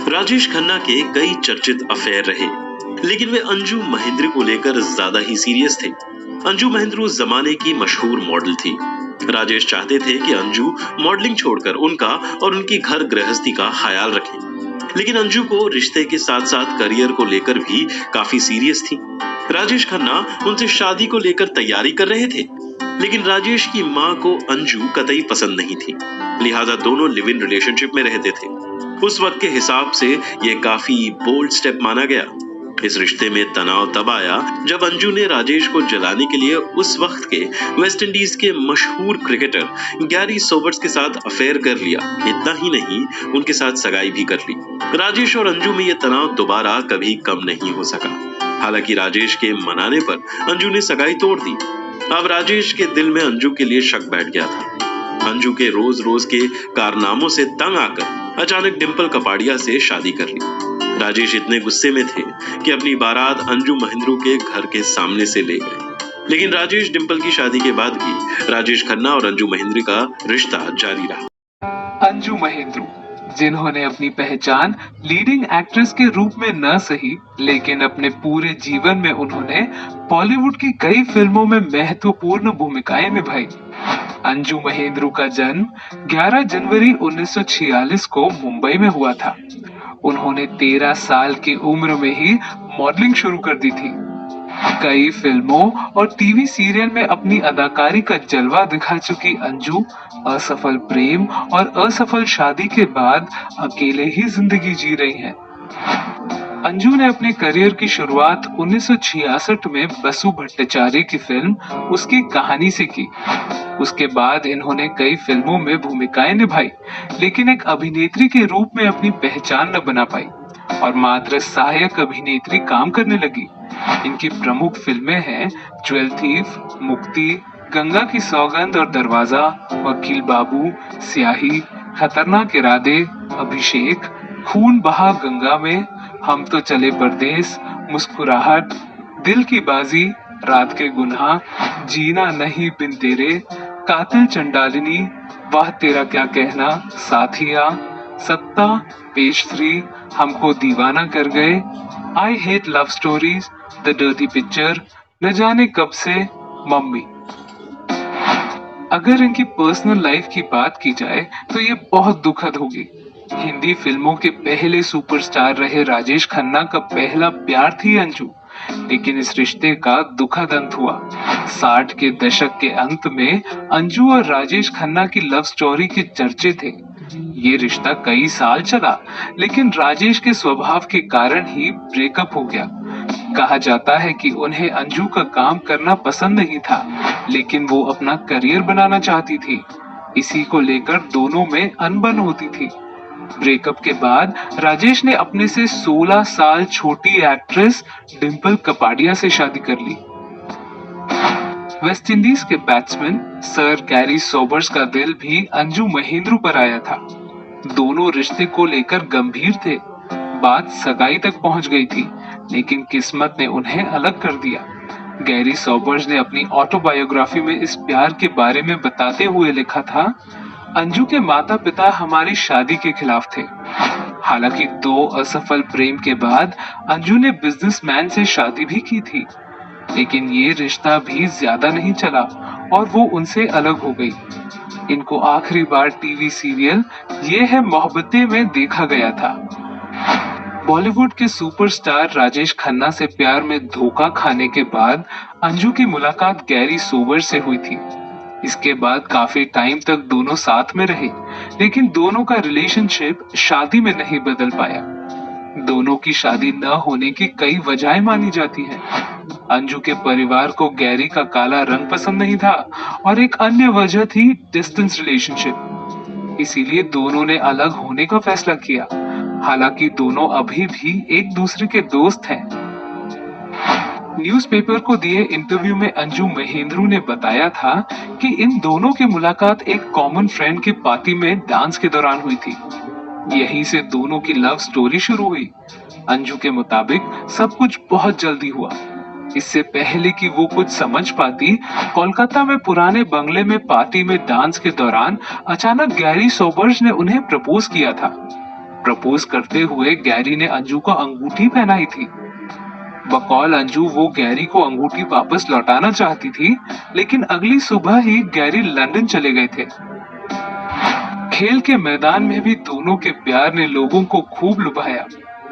राजेश खन्ना के कई चर्चित अफेयर रहे, लेकिन वे अंजू महेंद्र को लेकर ज्यादा ही सीरियस थे। अंजू महेंद्र उस जमाने की मशहूर मॉडल थी। राजेश चाहते थे कि अंजू मॉडलिंग छोड़कर उनका और उनकी घर गृहस्थी का ख्याल रखे, लेकिन अंजू को रिश्ते के साथ साथ करियर को लेकर भी काफी सीरियस थी। राजेश खन्ना उनसे शादी को लेकर तैयारी कर रहे थे, लेकिन राजेश की माँ को अंजू कतई पसंद नहीं थी, लिहाजा दोनों लिव इन रिलेशनशिप में रहते थे। उस वक्त के हिसाब से यह काफी बोल्ड स्टेप माना गया। इस रिश्ते में तनाव तब आया जब अंजू ने राजेश को जलाने के लिए उस वक्त के वेस्ट इंडीज के मशहूर क्रिकेटर गैरी सोबर्स के साथ अफेयर कर लिया। इतना ही नहीं, उनके साथ सगाई भी कर ली। राजेश और अंजू में यह तनाव दोबारा कभी कम नहीं हो सका। हालांकि राजेश के मनाने पर अंजू ने सगाई तोड़ दी। अब राजेश के दिल में अंजू के लिए शक बैठ गया था। अंजू के रोज रोज के कारनामों से तंग आकर अचानक डिंपल कपाड़िया से शादी कर ली। राजेश इतने गुस्से में थे कि अपनी बारात अंजू महेंद्रू के घर के सामने से ले गए। लेकिन राजेश डिंपल की शादी के बाद भी राजेश खन्ना और अंजू महेंद्रू का रिश्ता जारी रहा। अंजू महेंद्रू, जिन्होंने अपनी पहचान लीडिंग एक्ट्रेस के रूप में न सही, लेकिन अपने पूरे जीवन में उन्होंने बॉलीवुड की कई फिल्मों में महत्वपूर्ण भूमिकाएं निभाई। अंजू महेंद्रू का जन्म 11 जनवरी 1946 को मुंबई में हुआ था। उन्होंने 13 साल की उम्र में ही मॉडलिंग शुरू कर दी थी। कई फिल्मों और टीवी सीरियल में अपनी अदाकारी का जलवा दिखा चुकी अंजू असफल प्रेम और असफल शादी के बाद अकेले ही जिंदगी जी रही हैं। अंजू ने अपने करियर की शुरुआत 1966 में बसु भट्टाचार्य की फिल्म उसकी कहानी से की। उसके बाद इन्होंने कई फिल्मों में भूमिकाएं निभाई, लेकिन एक अभिनेत्री के रूप में अपनी पहचान न बना पाई और मात्र सहायक अभिनेत्री काम करने लगी। इनकी प्रमुख फिल्में हैं ज्वेल थीफ, मुक्ति, गंगा की सौगंध और दरवाजा, वकील बाबू, स्याही, खतरनाक इरादे, अभिषेक, खून बहा गंगा में, हम तो चले परदेस, मुस्कुराहट, दिल की बाजी, रात के गुनाह, जीना नहीं बिन तेरे, कातिल चंडालिनी, वाह तेरा क्या कहना, साथिया, सत्ता, पेज 3, हमको दीवाना कर गए, I hate love stories, the dirty picture, न जाने कब से, मम्मी। अगर इनकी पर्सनल लाइफ की बात की जाए तो ये बहुत दुखद होगी। हिंदी फिल्मों के पहले सुपरस्टार रहे राजेश खन्ना का पहला प्यार थी अंजू, लेकिन इस रिश्ते का दुखद अंत हुआ। 60 के दशक के अंत में अंजू और राजेश खन्ना की लव स्टोरी के चर्चे थे। ये रिश्ता कई साल चला, लेकिन राजेश के स्वभाव के कारण ही ब्रेकअप हो गया। कहा जाता है कि उन्हें अंजू का काम करना पसंद नहीं था, लेकिन वो अपना करियर बनाना चाहती थी। इसी को लेकर दोनों में अनबन होती थी। ब्रेकअप के बाद राजेश ने अपने से 16 साल छोटी एक्ट्रेस डिंपल कपाड़िया से शादी कर ली। वेस्ट इंडीज के बैट्समैन सर गैरी सोबर्स का दिल भी अंजू महेंद्रू पर आया था। दोनों रिश्ते को लेकर गंभीर थे। बात सगाई तक पहुंच गई थी, लेकिन किस्मत ने उन्हें अलग कर दिया। गैरी सोबर्स ने अपनी ऑटोबायोग्राफी में इस प्यार के बारे में बताते हुए लिखा था, अंजू के माता पिता हमारी शादी के खिलाफ थे। हालांकि 2 असफल प्रेम के बाद अंजू ने बिजनेसमैन से शादी भी की थी, लेकिन ये रिश्ता भी ज्यादा नहीं चला और वो उनसे अलग हो गई। इनको आखिरी बार टीवी सीरियल ये है मोहब्बतें में देखा गया था। बॉलीवुड के सुपरस्टार राजेश खन्ना से प्यार में धोखा खाने के बाद अंजू की मुलाकात गैरी सोबर्स से हुई थी। इसके बाद काफी टाइम तक दोनों साथ में रहे, लेकिन दोनों का रिलेशनशिप शादी में नहीं बदल पाया। दोनों की शादी न होने की कई वजहें मानी जाती हैं। अंजू के परिवार को गैरी का काला रंग पसंद नहीं था और एक अन्य वजह थी डिस्टेंस रिलेशनशिप। इसीलिए दोनों ने अलग होने का फैसला किया। हालांकि दोनों अभी भी एक दूसरे के दोस्त हैं। न्यूज़पेपर को दिए इंटरव्यू में अंजू महेंद्रू ने बताया था कि इन दोनों की मुलाकात एक कॉमन फ्रेंड की पार्टी में डांस के दौरान हुई थी। यहीं से दोनों की लव स्टोरी शुरू हुई। अंजू के मुताबिक सब कुछ बहुत जल्दी हुआ। इससे पहले कि वो कुछ समझ पाती, कोलकाता में पुराने बंगले में पार्टी में डांस के दौरान अचानक गैरी सोबर्स ने उन्हें प्रपोज किया था। प्रपोज करते हुए गैरी ने अंजू को अंगूठी पहनाई थी। बकौल अंजू वो गैरी को अंगूठी वापस लौटाना चाहती थी, लेकिन अगली सुबह ही गैरी लंदन चले गए थे। खेल के मैदान में भी दोनों के प्यार ने लोगों को खूब लुभाया।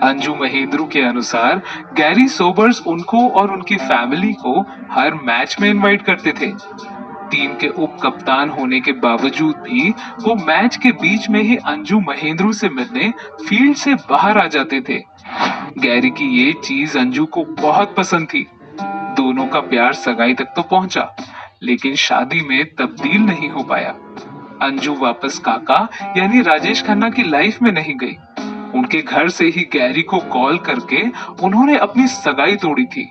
अंजू महेंद्रू के अनुसार गैरी सोबर्स उनको और उनकी फैमिली को हर मैच में इनवाइट करते थे। टीम के उप कप्तान होने के बावजूद भी वो मैच के बीच में ही अंजू महेंद्रू से मिलने फील्ड से बाहर आ जाते थे। गैरी की ये चीज अंजू को बहुत पसंद थी। दोनों का प्यार सगाई तक तो पहुंचा, लेकिन शादी में तब्दील नहीं हो पाया। अंजू वापस काका यानी राजेश खन्ना की लाइफ में नहीं गई। उनके घर से ही गैरी को कॉल करके उन्होंने अपनी सगाई तोड़ी थी।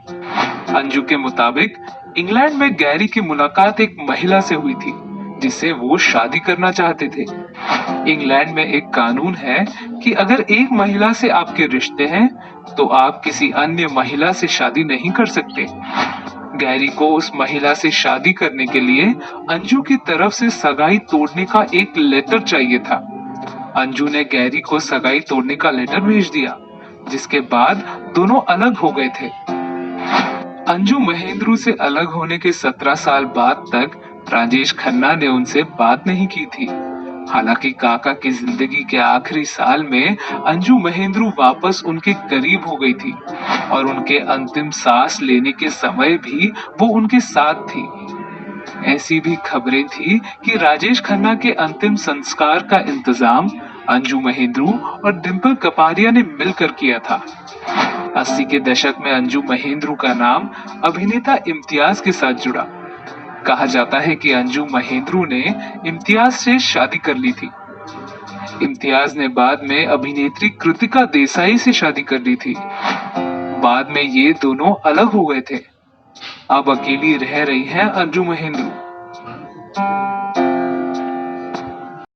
अंजू के मुताबिक इंग्लैंड में गैरी की मुलाकात एक महिला से हुई थी जिससे वो शादी करना चाहते थे। इंग्लैंड में एक कानून है कि अगर एक महिला से आपके रिश्ते हैं तो आप किसी अन्य महिला से शादी नहीं कर सकते। गैरी को उस महिला से शादी करने के लिए अंजू की तरफ से सगाई तोड़ने का एक लेटर चाहिए था। अंजू ने गैरी को सगाई तोड़ने का लेटर भेज दिया, जिसके बाद दोनों अलग हो गए थे। अंजू महेंद्रू से अलग होने के 17 साल बाद तक राजेश खन्ना ने उनसे बात नहीं की थी। हालांकि काका की जिंदगी के आखिरी साल में अंजू महेंद्रू वापस उनके करीब हो गई थी और उनके अंतिम सांस लेने के समय भी वो उनके साथ थी। ऐसी भी खबरें थी कि राजेश खन्ना के अंतिम संस्कार का इंतजाम अंजू महेंद्रू और डिंपल कपाड़िया ने मिलकर किया था। 80 के दशक में अंजू महेंद्रू का नाम अभिनेता इम्तियाज के साथ जुड़ा। कहा जाता है कि अंजू महेंद्रू ने इम्तियाज से शादी कर ली थी। इम्तियाज ने बाद में अभिनेत्री कृतिका देसाई से शादी कर ली थी। बाद में ये दोनों अलग हो गए थे। अब अकेली रह रही हैं अंजू महेंद्रू।